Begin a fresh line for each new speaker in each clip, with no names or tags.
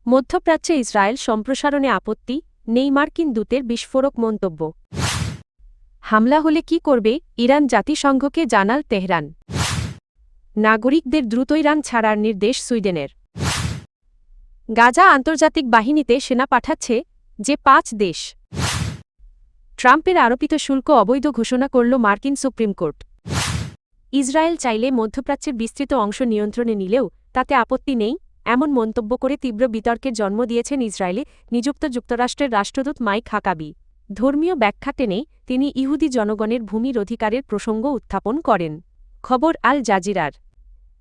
মধ্যপ্রাচ্যে ইসরায়েল সম্প্রসারণে আপত্তি, নেই মার্কিন দূতের বিস্ফোরক মন্তব্য। হামলা হলে কি করবে ইরান, জাতিসংঘকে জানাল তেহরান। নাগরিকদের দ্রুত ইরান ছাড়ার নির্দেশ সুইডেনের। গাজা আন্তর্জাতিক বাহিনীতে সেনা পাঠাচ্ছে যে 5 দেশ। ট্রাম্পের আরোপিত শুল্ক অবৈধ ঘোষণা করল মার্কিন সুপ্রিম কোর্ট। ইসরায়েল চাইলে মধ্যপ্রাচ্যের বিস্তৃত অংশ নিয়ন্ত্রণে নিলেও তাতে আপত্তি নেই, এমন মন্তব্য করে তীব্র বিতর্কের জন্ম দিয়েছেন ইসরায়েলে নিযুক্ত যুক্তরাষ্ট্রের রাষ্ট্রদূত মাইক হাকাবি। ধর্মীয় ব্যাখ্যা টেনে তিনি ইহুদি জনগণের ভূমির অধিকারের প্রসঙ্গ উত্থাপন করেন। খবর আল জাজিরার।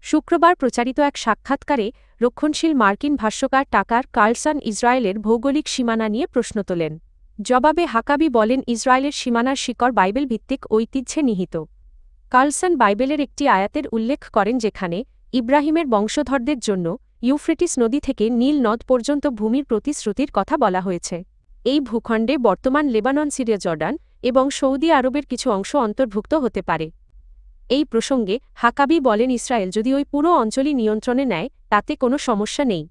শুক্রবার প্রচারিত এক সাক্ষাৎকারে রক্ষণশীল মার্কিন ভাষ্যকার টাকার কার্লসন ইসরায়েলের ভৌগোলিক সীমানা নিয়ে প্রশ্ন তোলেন। জবাবে হাকাবি বলেন, ইসরায়েলের সীমানার শিকড় বাইবেল ভিত্তিক ঐতিহ্যে নিহিত। কার্লসন বাইবেলের একটি আয়াতের উল্লেখ করেন যেখানে ইব্রাহিমের বংশধরদের জন্য ইউফ্রেটিস নদী থেকে নীল নদ পর্যন্ত ভূমির প্রতিশ্রুতির কথা বলা হয়েছে। এই ভূখণ্ডে বর্তমান লেবানন, সিরিয়া, জর্ডান এবং সৌদি আরবের কিছু অংশ অন্তর্ভুক্ত হতে পারে। এই প্রসঙ্গে হাকাবি বলেন, ইসরায়েল যদি ওই পুরো অঞ্চলই নিয়ন্ত্রণে নেয় তাতে কোনো সমস্যা নেই।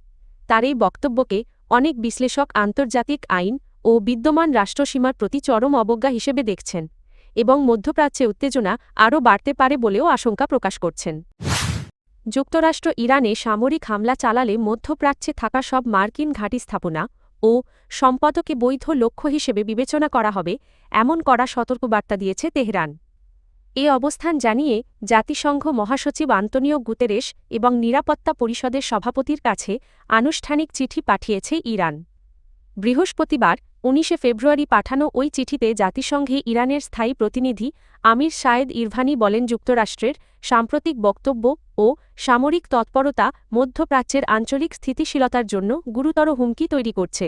তার এই বক্তব্যকে অনেক বিশ্লেষক আন্তর্জাতিক আইন ও বিদ্যমান রাষ্ট্রসীমার প্রতি চরম অবজ্ঞা হিসেবে দেখছেন এবং মধ্যপ্রাচ্যে উত্তেজনা আরও বাড়তে পারে বলেও আশঙ্কা প্রকাশ করছেন। যুক্তরাষ্ট্র ইরানে সামরিক হামলা চালালে মধ্যপ্রাচ্যে থাকা সব মার্কিন ঘাঁটি স্থাপনা ও সম্পদকে বৈধ লক্ষ্য হিসেবে বিবেচনা করা হবে, এমন কড়া সতর্কবার্তা দিয়েছে তেহরান। এ অবস্থান জানিয়ে জাতিসংঘ মহাসচিব আন্তোনিও গুতেরেস এবং নিরাপত্তা পরিষদের সভাপতির কাছে আনুষ্ঠানিক চিঠি পাঠিয়েছে ইরান। বৃহস্পতিবার 19 ফেব্রুয়ারি পাঠানো ওই চিঠিতে জাতিসংঘে ইরানের স্থায়ী প্রতিনিধি আমির শায়েদ ইরভানি বলেন, যুক্তরাষ্ট্রের সাম্প্রতিক বক্তব্য ও সামরিক তৎপরতা মধ্যপ্রাচ্যের আঞ্চলিক স্থিতিশীলতার জন্য গুরুতর হুমকি তৈরি করছে।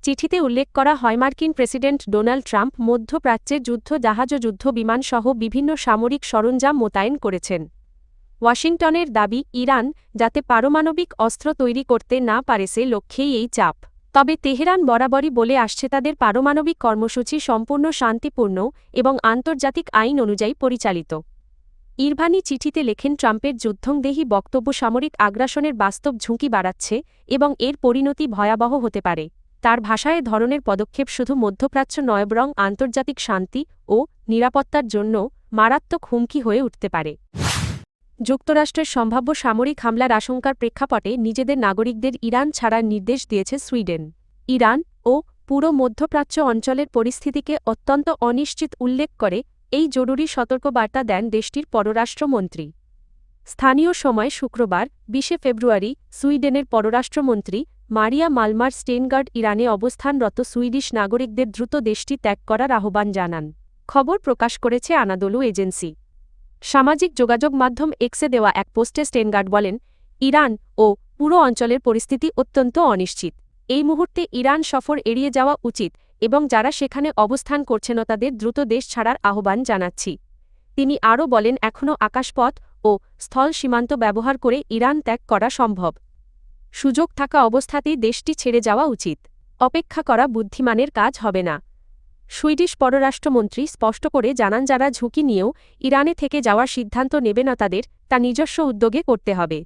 চিঠিতে উল্লেখ করা হয়, মার্কিন প্রেসিডেন্ট ডোনাল্ড ট্রাম্প মধ্যপ্রাচ্যে যুদ্ধ জাহাজ ও যুদ্ধ বিমানসহ বিভিন্ন সামরিক সরঞ্জাম মোতায়েন করেছেন। ওয়াশিংটনের দাবি, ইরান যাতে পারমাণবিক অস্ত্র তৈরি করতে না পারে সে লক্ষ্যেই এই চাপ। তবে তেহরান বরাবরই বলে আসছে তাদের পারমাণবিক কর্মসূচি সম্পূর্ণ শান্তিপূর্ণ এবং আন্তর্জাতিক আইন অনুযায়ী পরিচালিত। ইরভানি চিঠিতে লেখেন, ট্রাম্পের যুদ্ধংদেহী বক্তব্য সামরিক আগ্রাসনের বাস্তব ঝুঁকি বাড়াচ্ছে এবং এর পরিণতি ভয়াবহ হতে পারে। তার ভাষায় ধরনের পদক্ষেপ শুধু মধ্যপ্রাচ্য নয় বরং আন্তর্জাতিক শান্তি ও নিরাপত্তার জন্য মারাত্মক হুমকি হয়ে উঠতে পারে। যুক্তরাষ্ট্রের সম্ভাব্য সামরিক হামলার আশঙ্কার প্রেক্ষাপটে নিজেদের নাগরিকদের ইরান ছাড়ার নির্দেশ দিয়েছে সুইডেন। ইরান ও পুরো মধ্যপ্রাচ্য অঞ্চলের পরিস্থিতিকে অত্যন্ত অনিশ্চিত উল্লেখ করে এই জরুরি সতর্কবার্তা দেন দেশটির পররাষ্ট্রমন্ত্রী। স্থানীয় সময় শুক্রবার 20 ফেব্রুয়ারি সুইডেনের পররাষ্ট্রমন্ত্রী মারিয়া মালমার স্টেনগার্ড ইরানে অবস্থানরত সুইডিশ নাগরিকদের দ্রুত দেশটি ত্যাগ করার আহ্বান জানান। খবর প্রকাশ করেছে আনাদোলু এজেন্সি। সামাজিক যোগাযোগ মাধ্যম এক্সে দেওয়া এক পোস্টে স্টেনগার্ড বলেন, ইরান ও পুরো অঞ্চলের পরিস্থিতি অত্যন্ত অনিশ্চিত। এই মুহূর্তে ইরান সফর এড়িয়ে যাওয়া উচিত এবং যারা সেখানে অবস্থান করছেন তাদের দ্রুত দেশ ছাড়ার আহ্বান জানাচ্ছি। তিনি আরও বলেন, এখনও আকাশপথ ও স্থল সীমান্ত ব্যবহার করে ইরান ত্যাগ করা সম্ভব। সুযোগ থাকা অবস্থাতেই দেশটি ছেড়ে যাওয়া উচিত। অপেক্ষা করা বুদ্ধিমানের কাজ হবে না। সুইডিশ পররাষ্ট্রমন্ত্রী স্পষ্ট করে জানান, যারা ঝুঁকি নিয়েও ইরানে থেকে যাওয়ার সিদ্ধান্ত নেবে না তাদের তা নিজস্ব উদ্যোগে করতে হবে।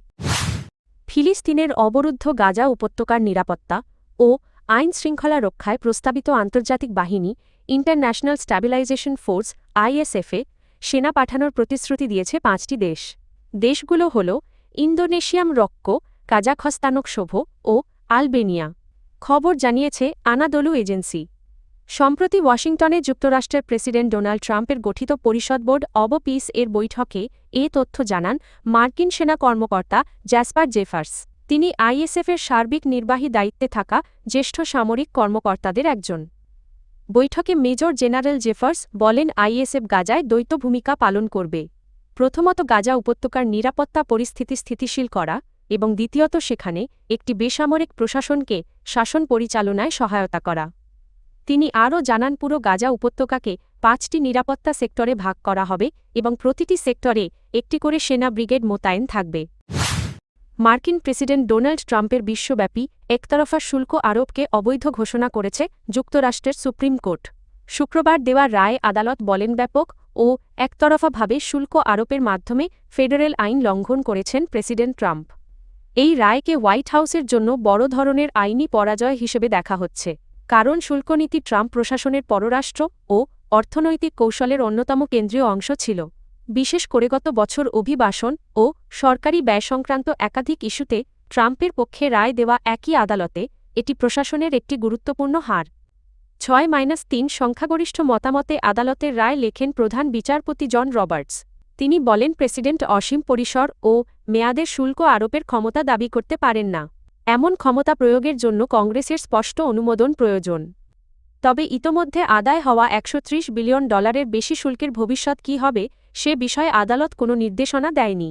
ফিলিস্তিনের অবরুদ্ধ গাজা উপত্যকার নিরাপত্তা ও আইন শৃঙ্খলা রক্ষায় প্রস্তাবিত আন্তর্জাতিক বাহিনী ইন্টারন্যাশনাল স্ট্যাবিলাইজেশন ফোর্স আইএসএফে সেনা পাঠানোর প্রতিশ্রুতি দিয়েছে 5টি দেশ। দেশগুলো হল ইন্দোনেশিয়াম, মরক্কো, কাজাখস্তানকোসোভো ও আলবেনিয়া। খবর জানিয়েছে আনাদোলু এজেন্সি। সম্প্রতি ওয়াশিংটনে যুক্তরাষ্ট্রের প্রেসিডেন্ট ডোনাল্ড ট্রাম্পের গঠিত পরিষদ বোর্ড অব পিস এর বৈঠকে এ তথ্য জানান মার্কিন সেনা কর্মকর্তা জ্যাসপার জেফার্স। তিনি আইএসএফের সার্বিক নির্বাহী দায়িত্বে থাকা জ্যেষ্ঠ সামরিক কর্মকর্তাদের একজন। বৈঠকে মেজর জেনারেল জেফার্স বলেন, আইএসএফ গাজায় দ্বৈত ভূমিকা পালন করবে। প্রথমত, গাজা উপত্যকার নিরাপত্তা পরিস্থিতি স্থিতিশীল করা এবং দ্বিতীয়ত, সেখানে একটি বেসামরিক প্রশাসনকে শাসন পরিচালনায় সহায়তা করা। তিনি আরও জানান, পুরো গাজা উপত্যকাকে 5টি নিরাপত্তা সেক্টরে ভাগ করা হবে এবং প্রতিটি সেক্টরে একটি করে সেনা ব্রিগেড মোতায়েন থাকবে। মার্কিন প্রেসিডেন্ট ডোনাল্ড ট্রাম্পের বিশ্বব্যাপী একতরফা শুল্ক আরোপকে অবৈধ ঘোষণা করেছে যুক্তরাষ্ট্রের সুপ্রিম কোর্ট। শুক্রবার দেওয়া রায়ে আদালত বলেন, ব্যাপক ও একতরফাভাবে শুল্ক আরোপের মাধ্যমে ফেডারেল আইন লঙ্ঘন করেছেন প্রেসিডেন্ট ট্রাম্প। এই রায়কে হোয়াইট হাউসের জন্য বড় ধরনের আইনি পরাজয় হিসেবে দেখা হচ্ছে, কারণ শুল্কনীতি ট্রাম্প প্রশাসনের পররাষ্ট্র ও অর্থনৈতিক কৌশলের অন্যতম কেন্দ্রীয় অংশ ছিল। বিশেষ করে গত বছর অভিবাসন ও সরকারি ব্যয় সংক্রান্ত একাধিক ইস্যুতে ট্রাম্পের পক্ষে রায় দেওয়া একই আদালতে এটি প্রশাসনের একটি গুরুত্বপূর্ণ হার। 6-3 সংখ্যাগরিষ্ঠ মতামতে আদালতের রায় লেখেন প্রধান বিচারপতি জন রবার্টস। তিনি বলেন, প্রেসিডেন্ট অসীম পরিসর ও মেয়াদের শুল্ক আরোপের ক্ষমতা দাবি করতে পারেন না। এমন ক্ষমতা প্রয়োগের জন্য কংগ্রেসের স্পষ্ট অনুমোদন প্রয়োজন। তবে ইতোমধ্যে আদায় হওয়া $130 বিলিয়ন বেশি শুল্কের ভবিষ্যৎ কী হবে সে বিষয়ে আদালত কোনো নির্দেশনা দেয়নি।